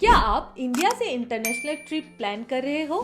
क्या आप इंडिया से इंटरनेशनल ट्रिप प्लान कर रहे हो?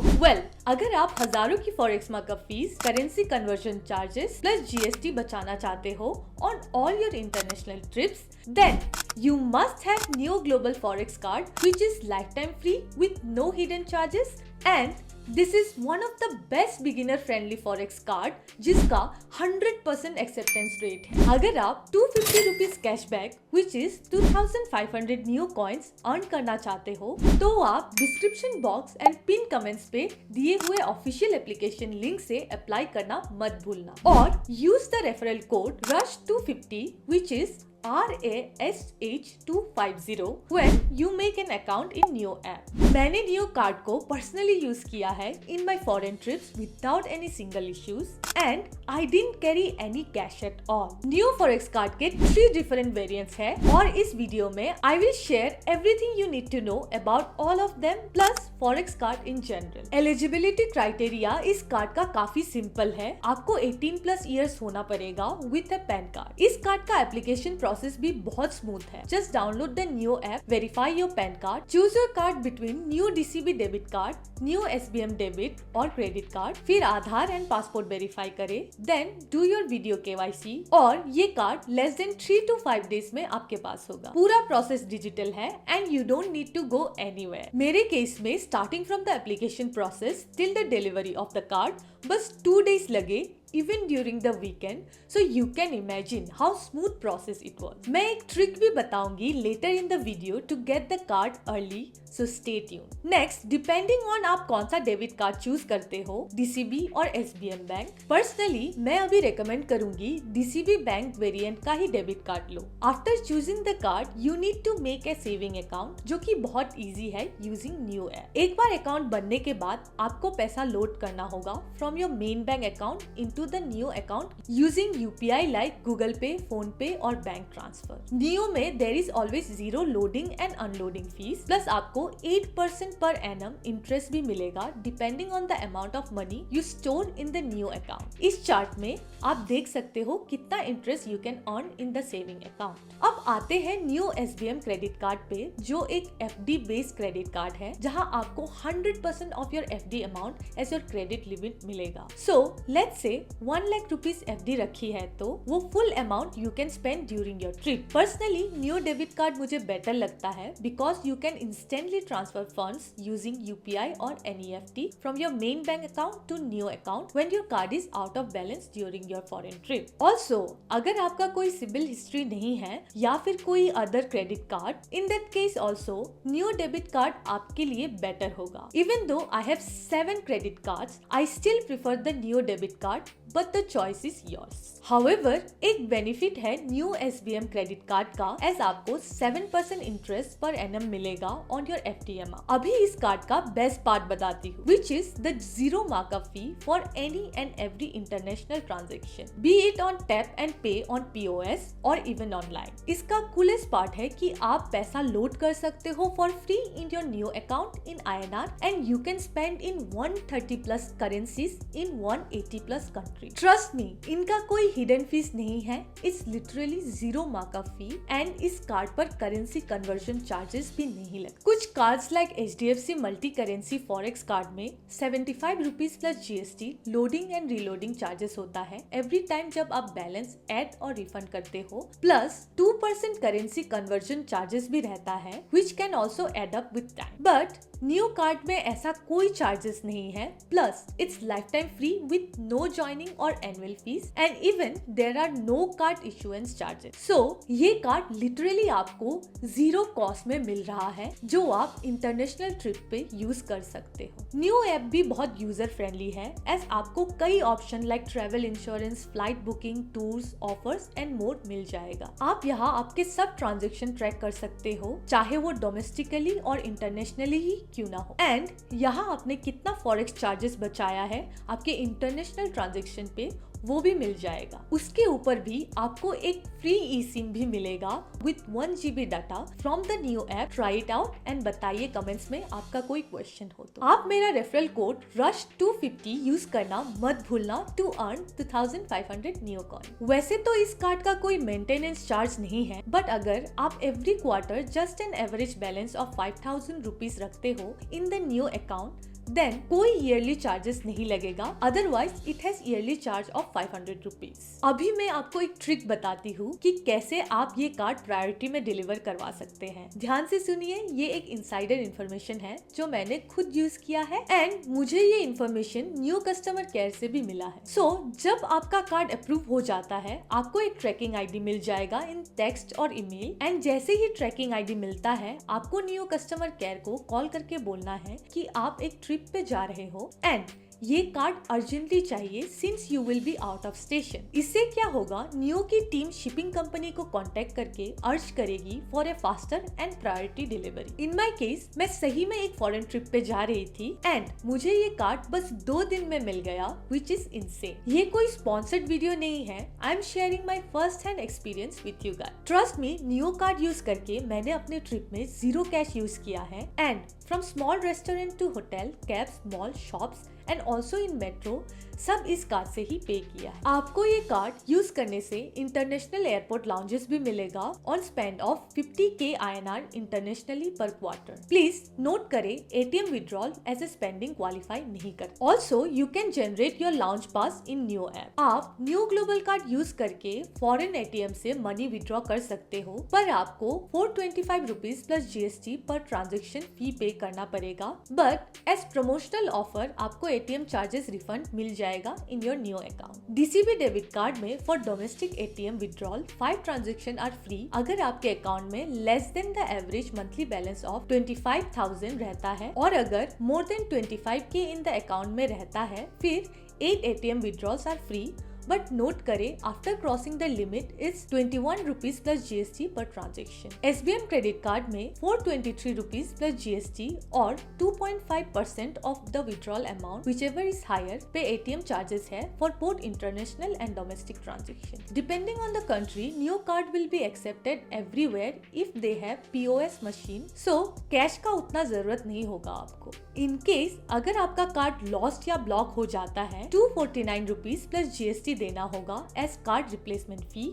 अगर आप हजारों की forex markup fees, currency conversion charges plus GST बचाना चाहते हो on all your international trips, then you must have Neo Global Forex card, which is lifetime free with no hidden charges, and this is one of the best beginner friendly forex card जिसका 100% acceptance rate है। अगर आप 250 rupees cashback which is 2500 new coins earn करना चाहते हो तो आप description box and pin comments पे दिए हुए ऑफिशियल एप्लीकेशन लिंक से अप्लाई करना मत भूलना और use the referral code RUSH250 which is RASH250 when you make an account in Neo app। मैंने Neo कार्ड को पर्सनली यूज किया है in my foreign trips without any single issues and I didn't carry any cash at all। Neo Forex card के 3 different variants है और इस video में I will share everything you need to know about all of them plus Forex card in general। Eligibility criteria इस card का काफी simple है। आपको 18+ years होना पड़ेगा with a PAN कार्ड। इस कार्ड का एप्लीकेशन प्रोसेस भी बहुत स्मूथ है। Just download the new app, verify your PAN card, choose your card between new DCB debit card, new SBM debit और क्रेडिट कार्ड, फिर Aadhaar and passport verify करें, then do your video KYC और ये card less than 3 to 5 days में आपके पास होगा। पूरा प्रोसेस डिजिटल है and you don't need to go anywhere. मेरे केस में starting from the application process till the delivery of the card बस 2 days लगे even during the weekend, so you can imagine how smooth process it was। मैं एक trick भी बताऊंगी later in the video to get the card early, so stay tuned। Next, depending on आप कौन सा debit card choose करते हो, DCB और SBM बैंक, पर्सनली मैं अभी रेकमेंड करूंगी DCB बैंक वेरिएंट का ही डेबिट कार्ड लो। After choosing the card you need to make a saving account जो कि बहुत इजी है यूजिंग न्यू ऐप। एक बार अकाउंट बनने के बाद आपको पैसा लोड करना होगा from your main bank account into the Neo account using UPI like Google Pay, Phone Pay और बैंक ट्रांसफर। Neo में there is always zero loading and unloading fees plus आपको 8% per annum इंटरेस्ट भी मिलेगा depending on the amount of money you store in the Neo account. इस chart में आप देख सकते हो कितना interest you can earn in the saving account. अब आते हैं Neo SBM क्रेडिट कार्ड पे जो एक FD बेस्ड क्रेडिट कार्ड है जहां आपको 100% of your FD amount as your credit limit मिलेगा। So let's say 1 lakh rupees FD रखी है तो वो full amount you can spend during your trip. Personally new debit card मुझे बेटर लगता है because you can instantly transfer funds using UPI और NEFT from your main bank account to new account when your card is out of balance during your foreign trip. Also अगर आपका कोई CIBIL history नहीं है या फिर कोई other credit card, in that case also new debit card आपके लिए बेटर होगा। Even though I have 7 credit cards, I still prefer the new debit card but the choice is yours। However, एक benefit है new SBM credit card का as आपको 7% interest per annum मिलेगा on your FD amount. अभी इस card का best part बताती हूँ which is the zero markup fee for any and every international transaction, be it on tap and pay on POS or even online। इसका coolest part है कि आप पैसा लोड कर सकते हो for free in your new account in INR and you can spend in 130+ currencies in 180+ countries। Trust me, इनका कोई हिडन फीस नहीं है। It's literally zero markup fee and इस कार्ड पर करेंसी कन्वर्जन चार्जेस भी नहीं लगते। कुछ cards like HDFC multi currency forex card में 75 rupees plus GST loading and reloading charges होता है एवरी टाइम जब आप बैलेंस ऐड और रिफंड करते हो, प्लस 2% करेंसी कन्वर्जन चार्जेस भी रहता है which can also add up with time. But new card में ऐसा कोई चार्जेस नहीं है, plus it's lifetime free with no joining और annual fees and even there are no card issuance charges. So ये कार्ड लिटरली आपको zero cost में मिल रहा है जो आप इंटरनेशनल ट्रिप पे यूज कर सकते हो। न्यू ऐप भी बहुत यूजर फ्रेंडली है एज आपको कई option like travel insurance, flight booking, tours, offers and more मिल जाएगा। आप यहाँ आपके सब ट्रांजेक्शन ट्रैक कर सकते हो चाहे वो डोमेस्टिकली और इंटरनेशनली ही क्यों ना हो। एंड यहाँ आपने कितना फॉरेक्स चार्जेस बचाया है आपके इंटरनेशनल ट्रांजेक्शन पे वो भी मिल जाएगा। उसके ऊपर भी आपको एक फ्री ई सिम भी मिलेगा with 1 GB data from the new app. Try it out and बताइए कमेंट्स में आपका कोई क्वेश्चन हो तो। आप मेरा रेफरल कोड RUSH250 यूज करना मत भूलना टू अर्न 2500 न्यू कॉइन। वैसे तो इस कार्ड का कोई मेंटेनेंस चार्ज नहीं है, बट अगर आप every quarter just an average balance of 5000 rupees रखते हो in the new account, then कोई ईयरली चार्जेस नहीं लगेगा। Otherwise it has yearly charge of 500 rupees. अभी मैं आपको एक ट्रिक बताती हूँ कि कैसे आप ये कार्ड प्रायोरिटी में डिलीवर करवा सकते हैं। ध्यान से सुनिए, ये एक इनसाइडर इन्फॉर्मेशन है जो मैंने खुद यूज किया है एंड मुझे ये इन्फॉर्मेशन न्यू कस्टमर केयर से भी मिला है। सो जब आपका कार्ड अप्रूव हो जाता है, आपको एक ट्रैकिंग ID मिल जाएगा इन टेक्स्ट और ईमेल, एंड जैसे ही ट्रैकिंग ID मिलता है, आपको न्यू कस्टमर केयर को कॉल करके बोलना है कि आप एक ट्रिप पे जा रहे हो एंड ये कार्ड अर्जेंटली चाहिए since you will be out of station. इससे क्या होगा, नियो की टीम शिपिंग कंपनी को कांटेक्ट करके अर्ज करेगी for a faster and priority delivery. In my case मैं सही में एक फॉरेन ट्रिप पे जा रही थी एंड मुझे ये कार्ड बस 2 दिन में मिल गया, विच इज इनसेन। ये कोई स्पॉन्सर्ड वीडियो नहीं है, I am sharing my first hand experience with you guys. Trust me, neo card use करके मैंने अपने ट्रिप में 0 कैश यूज किया है and from small restaurant to hotel, cabs, mall, shops and also in metro, सब इस card से ही पे किया है। आपको ये कार्ड यूज करने से इंटरनेशनल एयरपोर्ट लाउंजेस भी मिलेगा on spend of 50K INR internationally per quarter. Please note करें, ATM withdrawal as a spending qualify नहीं करता। Also you can generate your lounge pass in new app. आप new global card use करके foreign ATM से money withdraw कर सकते हो, पर आपको 425 rupees plus GST per transaction fee pay करना पड़ेगा। बट एज प्रमोशनल ऑफर आपको ATM चार्जेस रिफंड मिल जाएगा in your new account. DCB debit card में for domestic ATM withdrawal 5 transaction are free अगर आपके अकाउंट में less than the average monthly balance of 25,000 रहता है, और अगर more than 25K in the account में रहता है, फिर 8 ATM withdrawals are free. But note करें, after crossing the limit is 21 rupees plus GST per transaction. SBM credit card में 423 रुपीज प्लस GST और 2.5% of the withdrawal amount whichever is higher पे ATM charges है for both international and domestic transaction. Depending on the country, new card will be accepted everywhere if they have POS machine, so cash का उतना जरूरत नहीं होगा आपको। In case अगर आपका कार्ड लॉस्ट या ब्लॉक हो जाता है, 249 रुपीज प्लस GST देना होगा as card replacement fee,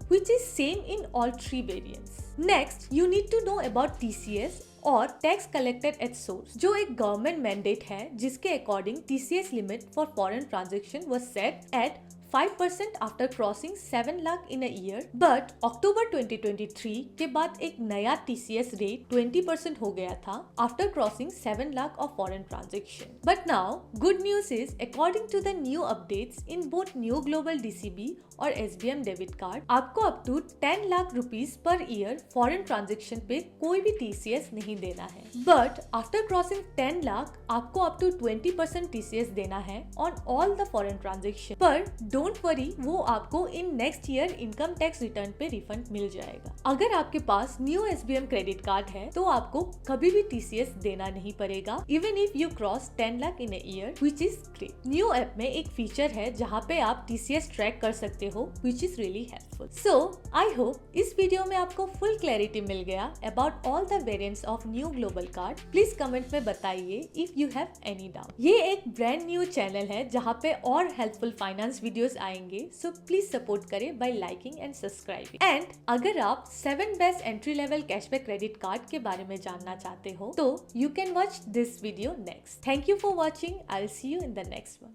which is same in all 3 variants. Next, you need to know about TCS और टैक्स कलेक्टेड एट सोर्स, जो एक गवर्नमेंट मैंडेट है जिसके according TCS limit for foreign transaction was set at 5% after crossing 7 lakh in a year. But October 2023 के बाद एक नया TCS rate 20% हो गया था after crossing 7 lakh of foreign transaction. But now good news is, according to the new updates in both new global DCB और SBM debit card, आपको up to 10 lakh rupees per year foreign transaction पे कोई भी TCS नहीं देना है। But after crossing 10 lakh आपको up to 20% TCS देना है on all the foreign transaction. पर डोंट वरी, वो आपको in next year income tax return पे रिफंड मिल जाएगा। अगर आपके पास न्यू SBM क्रेडिट कार्ड है तो आपको कभी भी TCS देना नहीं पड़ेगा, even if you cross 10 lakh in a year, which is great. New app में एक फीचर है जहाँ पे आप TCS ट्रैक कर सकते हो, which is really helpful. So I hope इस वीडियो में आपको फुल क्लैरिटी मिल गया about all the variants of new global card. Please comment में बताइए if you have any doubt. ये एक ब्रांड न्यू चैनल है जहाँ पे और हेल्पफुल फाइनेंस वीडियोस आएंगे, सो प्लीज सपोर्ट करें bye liking and subscribing. And अगर आप 7 best entry level cashback credit card के बारे में जानना चाहते हो तो you can watch this video next. Thank you for watching, I will see you in the next one.